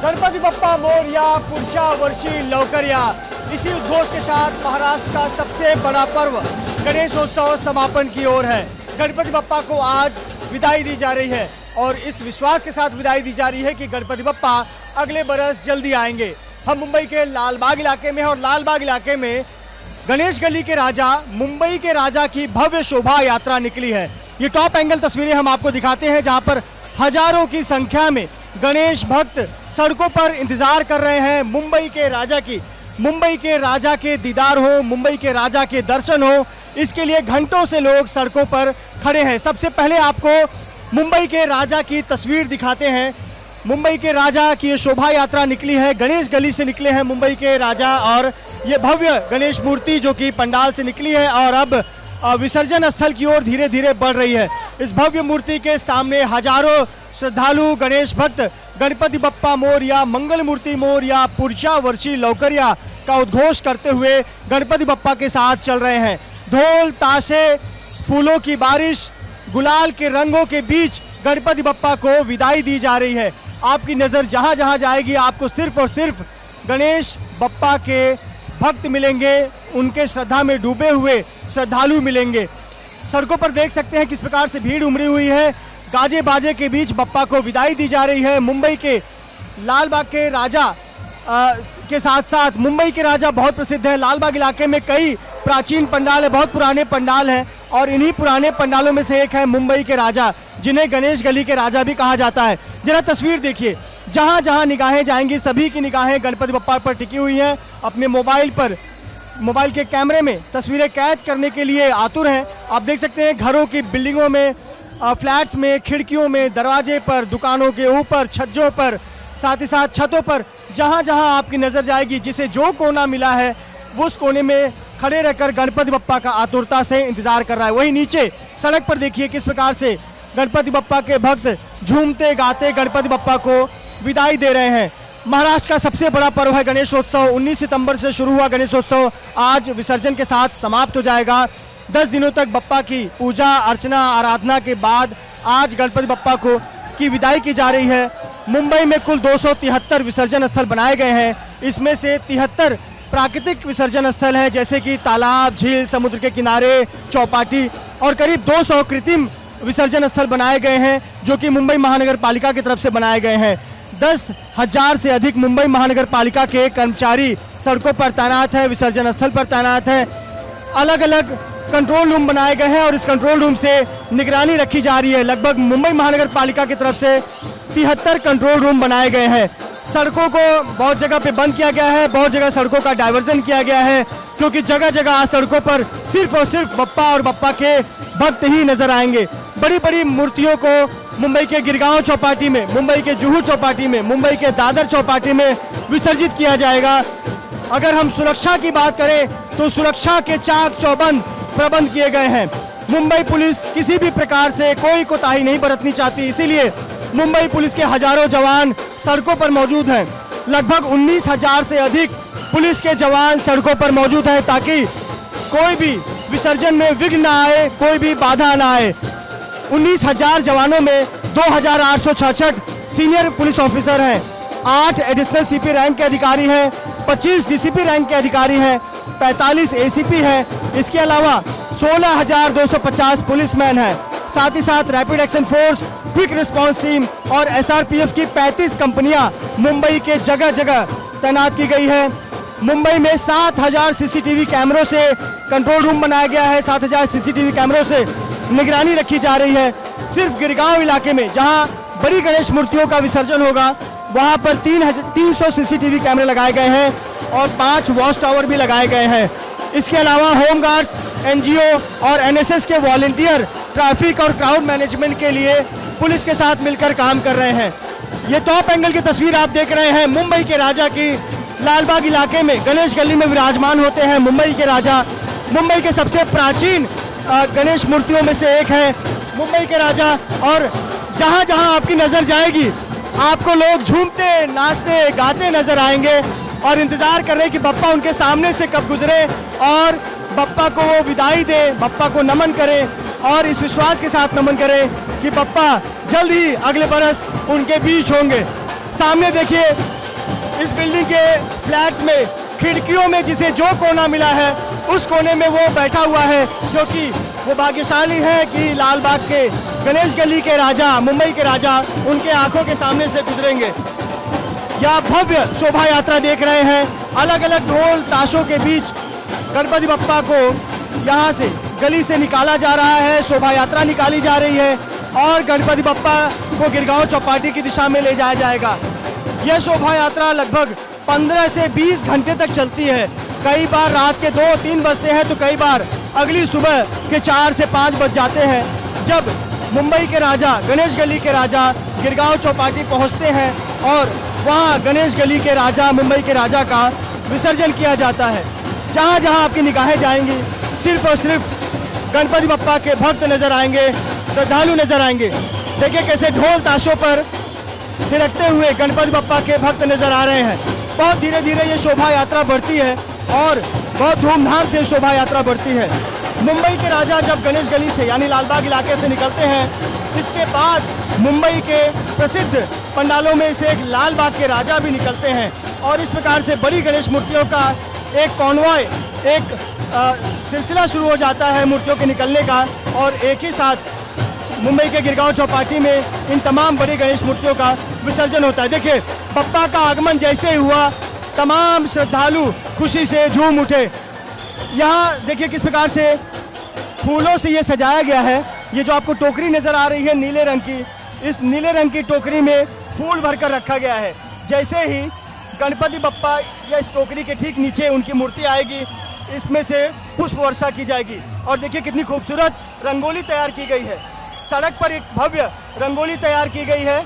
गणपति बप्पा मोरया पुढच्या वर्षी लवकर या, इसी उद्घोष के साथ महाराष्ट्र का सबसे बड़ा पर्व गणेशोत्सव समापन की ओर है। गणपति बप्पा को आज विदाई दी जा रही है और इस विश्वास के साथ विदाई दी जा रही है कि गणपति बप्पा अगले बरस जल्दी आएंगे। हम मुंबई के लालबाग इलाके में हैं और लालबाग इलाके में गणेश गली के राजा, मुंबई के राजा की भव्य शोभा यात्रा निकली है। ये टॉप एंगल तस्वीरें हम आपको दिखाते हैं जहां पर हजारों की संख्या में गणेश भक्त सड़कों पर इंतजार कर रहे हैं मुंबई के राजा की। मुंबई के राजा के दीदार हो, मुंबई के राजा के दर्शन हो, इसके लिए घंटों से लोग सड़कों पर खड़े हैं। सबसे पहले आपको मुंबई के राजा की तस्वीर दिखाते हैं। मुंबई के राजा की ये शोभा यात्रा निकली है, गणेश गली से निकले हैं मुंबई के राजा और ये भव्य गणेश मूर्ति जो कि पंडाल से निकली है और अब विसर्जन स्थल की ओर धीरे धीरे बढ़ रही है। इस भव्य मूर्ति के सामने हजारों श्रद्धालु गणेश भक्त गणपति बप्पा मोरया, मंगल मूर्ति मोरया, पुढच्या वर्षी लवकर या का उद्घोष करते हुए गणपति बप्पा के साथ चल रहे हैं। ढोल ताशे, फूलों की बारिश, गुलाल के रंगों के बीच गणपति बप्पा को विदाई दी जा रही है। आपकी नज़र जहां जहां जाएगी आपको सिर्फ और सिर्फ गणेश बप्पा के भक्त मिलेंगे, उनके श्रद्धा में डूबे हुए श्रद्धालु मिलेंगे। सड़कों पर देख सकते हैं किस प्रकार से भीड़ उमड़ी हुई है। गाजे बाजे के बीच बप्पा को विदाई दी जा रही है। मुंबई के लालबाग के राजा के साथ साथ मुंबई के राजा बहुत प्रसिद्ध है। लालबाग इलाके में कई प्राचीन पंडाल है, बहुत पुराने पंडाल हैं और इन्हीं पुराने पंडालों में से एक है मुंबई के राजा, जिन्हें गणेश गली के राजा भी कहा जाता है। जरा तस्वीर देखिए, जहां जहां निगाहें जाएंगी सभी की निगाहें गणपति बप्पा पर टिकी हुई हैं। अपने मोबाइल के कैमरे में तस्वीरें कैद करने के लिए आतुर हैं। आप देख सकते हैं घरों की बिल्डिंगों में, फ्लैट्स में, खिड़कियों में, दरवाजे पर, दुकानों के ऊपर, छज्जों पर, साथ ही साथ छतों पर, जहां जहां आपकी नज़र जाएगी, जिसे जो कोना मिला है वो उस कोने में खड़े रहकर गणपति बप्पा का आतुरता से इंतजार कर रहा है। वहीं नीचे सड़क पर देखिए किस प्रकार से गणपति बप्पा के भक्त झूमते गाते गणपति बप्पा को विदाई दे रहे हैं। महाराष्ट्र का सबसे बड़ा पर्व है गणेशोत्सव। 19 सितंबर से शुरू हुआ गणेशोत्सव आज विसर्जन के साथ समाप्त हो जाएगा। 10 दिनों तक बप्पा की पूजा अर्चना आराधना के बाद आज गणपति बप्पा की विदाई की जा रही है। मुंबई में कुल 273 विसर्जन स्थल बनाए गए हैं। इसमें से 73 प्राकृतिक विसर्जन स्थल हैं, जैसे कि तालाब, झील, समुद्र के किनारे, चौपाटी, और करीब 200 कृत्रिम विसर्जन स्थल बनाए गए हैं जो कि मुंबई महानगर पालिका की तरफ से बनाए गए हैं। 10,000 से अधिक मुंबई महानगर पालिका के कर्मचारी सड़कों पर तैनात है, विसर्जन स्थल पर तैनात है। अलग अलग कंट्रोल रूम बनाए गए हैं और इस कंट्रोल रूम से निगरानी रखी जा रही है। लगभग मुंबई महानगर पालिका की तरफ से 73 कंट्रोल रूम बनाए गए हैं। सड़कों को बहुत जगह पे बंद किया गया है, बहुत जगह सड़कों का डाइवर्जन किया गया है, क्योंकि जगह जगह सड़कों पर सिर्फ और सिर्फ बप्पा और बप्पा के भक्त ही नजर आएंगे। बड़ी बड़ी मूर्तियों को मुंबई के गिरगांव चौपाटी में, मुंबई के जुहू चौपाटी में, मुंबई के दादर चौपाटी में विसर्जित किया जाएगा। अगर हम सुरक्षा की बात करें तो सुरक्षा के चाक चौबंद प्रबंध किए गए हैं। मुंबई पुलिस किसी भी प्रकार से कोई कोताही नहीं बरतनी चाहती, इसीलिए मुंबई पुलिस के हजारों जवान सड़कों पर मौजूद हैं। लगभग 19,000 से अधिक पुलिस के जवान सड़कों पर मौजूद हैं ताकि कोई भी विसर्जन में विघ्न ना आए, कोई भी बाधा ना आए। 19,000 जवानों में 2,866 सीनियर पुलिस ऑफिसर हैं, 8 एडिशनल सीपी रैंक के अधिकारी हैं, 25 डीसीपी रैंक के अधिकारी हैं, 45 एसीपी हैं। इसके अलावा 16,250 पुलिसमैन हैं। साथ ही साथ rapid action force, quick response team और एसआरपीएफ की 35 कंपनियां मुंबई के जगह जगह तैनात की गई है। मुंबई में 7,000 सीसीटीवी कैमरों से कंट्रोल रूम बनाया गया है। 7,000 सीसीटीवी कैमरों से निगरानी रखी जा रही है। सिर्फ गिरगांव इलाके में जहां बड़ी गणेश मूर्तियों का विसर्जन होगा वहां पर 300 सीसीटीवी कैमरे लगाए गए हैं और 5 वॉच टावर भी लगाए गए हैं। इसके अलावा होमगार्ड्स, एनजीओ और एनएसएस के वॉलंटियर ट्रैफिक और क्राउड मैनेजमेंट के लिए पुलिस के साथ मिलकर काम कर रहे हैं। ये टॉप एंगल की तस्वीर आप देख रहे हैं मुंबई के राजा की। लालबाग इलाके में गणेश गली में विराजमान होते हैं मुंबई के राजा। मुंबई के सबसे प्राचीन गणेश मूर्तियों में से एक है मुंबई के राजा, और जहां जहां आपकी नजर जाएगी आपको लोग झूमते, नाचते, गाते नजर आएंगे और इंतजार कर रहे हैं कि बप्पा उनके सामने से कब गुजरे और बप्पा को वो विदाई दे, बप्पा को नमन करे और इस विश्वास के साथ नमन करे कि बप्पा जल्द ही अगले बरस उनके बीच होंगे। सामने देखिए इस बिल्डिंग के फ्लैट्स में खिड़कियों में जिसे जो कोना मिला है उस कोने में वो बैठा हुआ है, क्योंकि वो भाग्यशाली है कि लाल बाग के गणेश गली के राजा, मुंबई के राजा उनके आंखों के सामने से गुजरेंगे। यह भव्य शोभा यात्रा देख रहे हैं, अलग अलग ढोल ताशों के बीच गणपति बप्पा को यहाँ से गली से निकाला जा रहा है, शोभा यात्रा निकाली जा रही है और गणपति बप्पा को गिरगांव चौपाटी की दिशा में ले जाया जाएगा। यह शोभा यात्रा लगभग 15 से 20 घंटे तक चलती है। कई बार रात के 2-3 बजते हैं तो कई बार अगली सुबह के 4 से 5 बज जाते हैं, जब मुंबई के राजा, गणेश गली के राजा गिरगांव चौपाटी पहुंचते हैं और वहां गणेश गली के राजा, मुंबई के राजा का विसर्जन किया जाता है। जहां जहां आपकी निगाहें जाएंगी सिर्फ और सिर्फ गणपति बप्पा के भक्त नजर आएंगे, श्रद्धालु नजर आएंगे। देखिए कैसे ढोल ताशों पर थिरकते हुए गणपति बप्पा के भक्त नजर आ रहे हैं। बहुत धीरे धीरे ये शोभा यात्रा बढ़ती है और बहुत धूमधाम से शोभा यात्रा बढ़ती है। मुंबई के राजा जब गणेश गली से यानी लालबाग इलाके से निकलते हैं, इसके बाद मुंबई के प्रसिद्ध पंडालों में से एक लाल बाग के राजा भी निकलते हैं और इस प्रकार से बड़ी गणेश मूर्तियों का एक कॉन्वॉय, एक सिलसिला शुरू हो जाता है मूर्तियों के निकलने का और एक ही साथ मुंबई के गिरगांव चौपाटी में इन तमाम बड़ी गणेश मूर्तियों का विसर्जन होता है। देखिए बप्पा का आगमन जैसे ही हुआ, तमाम श्रद्धालु खुशी से झूम उठे। यहाँ देखिए किस प्रकार से फूलों से ये सजाया गया है। ये जो आपको टोकरी नजर आ रही है नीले रंग की, इस नीले रंग की टोकरी में फूल भरकर रखा गया है। जैसे ही गणपति बप्पा या इस टोकरी के ठीक नीचे उनकी मूर्ति आएगी, इसमें से पुष्प वर्षा की जाएगी और देखिए कितनी खूबसूरत रंगोली तैयार की गई है। सड़क पर एक भव्य रंगोली तैयार की गई है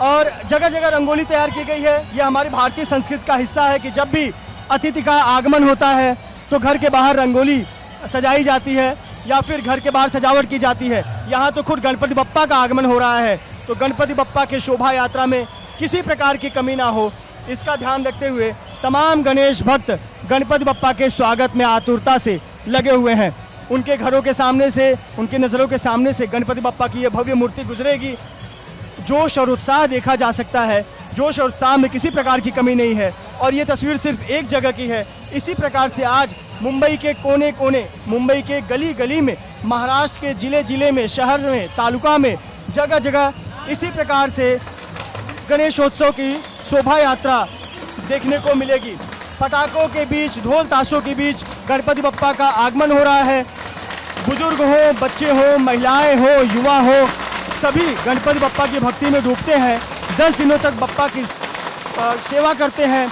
और जगह जगह रंगोली तैयार की गई है। यह हमारी भारतीय संस्कृति का हिस्सा है कि जब भी अतिथि का आगमन होता है तो घर के बाहर रंगोली सजाई जाती है या फिर घर के बाहर सजावट की जाती है। यहाँ तो खुद गणपति बप्पा का आगमन हो रहा है, तो गणपति बप्पा के शोभा यात्रा में किसी प्रकार की कमी ना हो, इसका ध्यान रखते हुए तमाम गणेश भक्त गणपति बप्पा के स्वागत में आतुरता से लगे हुए हैं। उनके घरों के सामने से, उनकी नज़रों के सामने से गणपति बप्पा की यह भव्य मूर्ति गुजरेगी। जोश और उत्साह देखा जा सकता है, जोश और उत्साह में किसी प्रकार की कमी नहीं है और ये तस्वीर सिर्फ एक जगह की है। इसी प्रकार से आज मुंबई के कोने कोने, मुंबई के गली गली में, महाराष्ट्र के जिले जिले में, शहर में, तालुका में, जगह जगह इसी प्रकार से गणेशोत्सव की शोभा यात्रा देखने को मिलेगी। पटाखों के बीच, ढोल ताशों के बीच गणपति बप्पा का आगमन हो रहा है। बुजुर्ग हो, बच्चे हो, महिलाएं हो, युवा हो, सभी गणपति बप्पा की भक्ति में डूबते हैं। 10 दिनों तक बप्पा की सेवा करते हैं,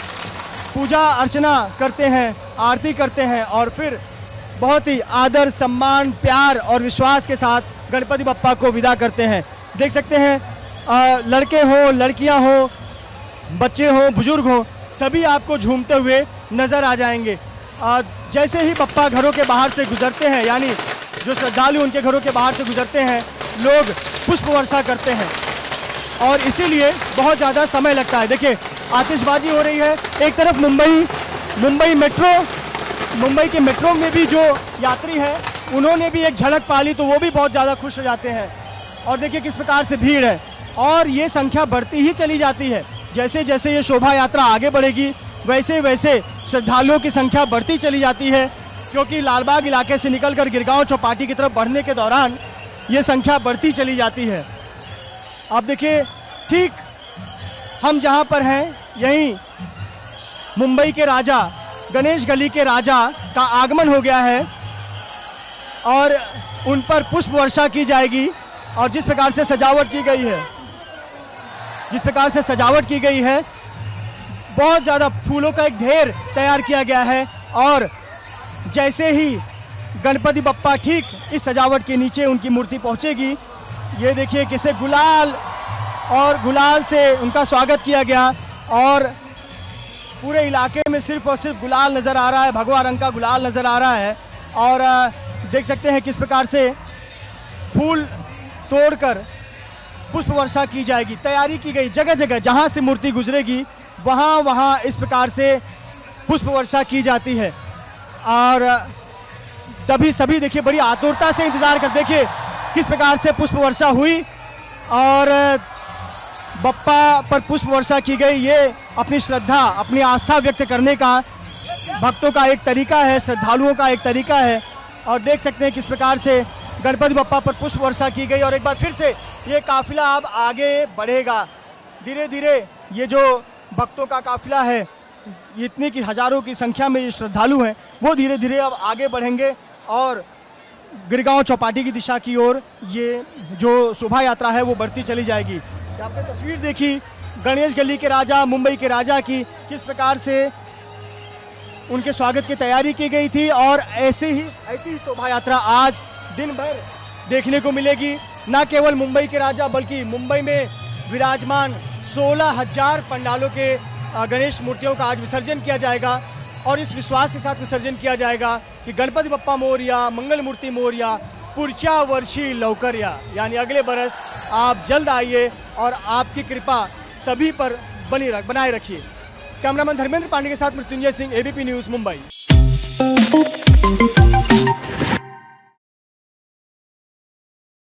पूजा अर्चना करते हैं, आरती करते हैं और फिर बहुत ही आदर, सम्मान, प्यार और विश्वास के साथ गणपति बप्पा को विदा करते हैं। देख सकते हैं लड़के हो, लड़कियां हो, बच्चे हो, बुजुर्ग हो, सभी आपको झूमते हुए नजर आ जाएंगे। जैसे ही बप्पा घरों के बाहर से गुजरते हैं, यानी जो श्रद्धालु उनके घरों के बाहर से गुजरते हैं, लोग पुष्प वर्षा करते हैं और इसीलिए बहुत ज़्यादा समय लगता है। देखिए आतिशबाजी हो रही है। एक तरफ मुंबई के मेट्रो में भी जो यात्री हैं उन्होंने भी एक झलक पाली तो वो भी बहुत ज़्यादा खुश हो जाते हैं। और देखिए किस प्रकार से भीड़ है और ये संख्या बढ़ती ही चली जाती है। जैसे जैसे ये शोभा यात्रा आगे बढ़ेगी वैसे वैसे श्रद्धालुओं की संख्या बढ़ती चली जाती है, क्योंकि लालबाग इलाके से निकलकर गिरगांव चौपाटी की तरफ बढ़ने के दौरान ये संख्या बढ़ती चली जाती है। आप देखिए ठीक हम जहाँ पर हैं यहीं मुंबई के राजा, गणेश गली के राजा का आगमन हो गया है और उन पर पुष्प वर्षा की जाएगी। और जिस प्रकार से सजावट की गई है, बहुत ज़्यादा फूलों का एक ढेर तैयार किया गया है और जैसे ही गणपति बप्पा ठीक इस सजावट के नीचे उनकी मूर्ति पहुंचेगी, ये देखिए किसे गुलाल से उनका स्वागत किया गया और पूरे इलाके में सिर्फ और सिर्फ गुलाल नज़र आ रहा है, भगवा रंग का गुलाल नज़र आ रहा है। और देख सकते हैं किस प्रकार से फूल तोड़कर पुष्प वर्षा की जाएगी। तैयारी की गई, जगह जगह जहां से मूर्ति गुजरेगी वहां इस प्रकार से पुष्प वर्षा की जाती है और तभी सभी देखिए बड़ी आतुरता से इंतजार कर, देखिए किस प्रकार से पुष्प वर्षा हुई और बप्पा पर पुष्प वर्षा की गई। ये अपनी श्रद्धा, अपनी आस्था व्यक्त करने का भक्तों का एक तरीका है, श्रद्धालुओं का एक तरीका है। और देख सकते हैं किस प्रकार से गणपति बप्पा पर पुष्प वर्षा की गई। और एक बार फिर से ये काफिला अब आगे बढ़ेगा। धीरे धीरे ये जो भक्तों का काफिला है, इतनी की हजारों की संख्या में ये श्रद्धालु हैं, वो धीरे धीरे अब आगे बढ़ेंगे और गिरगांव चौपाटी की दिशा की ओर ये जो शोभा यात्रा है वो बढ़ती चली जाएगी। आपने तस्वीर देखी गणेश गली के राजा, मुंबई के राजा की, किस प्रकार से उनके स्वागत की तैयारी की गई थी। और ऐसी ही शोभा यात्रा आज दिन भर देखने को मिलेगी। न केवल मुंबई के राजा बल्कि मुंबई में विराजमान 16,000 पंडालों के गणेश मूर्तियों का आज विसर्जन किया जाएगा। और इस विश्वास के साथ विसर्जन किया जाएगा कि गणपति बप्पा मोरया, मंगल मूर्ति मोरया, पुढच्या वर्षी लवकर या, यानी अगले बरस आप जल्द आइए और आपकी कृपा सभी पर बनाए रखिए। कैमरामैन धर्मेंद्र पांडे के साथ मृत्युंजय सिंह, एबीपी न्यूज़, मुंबई।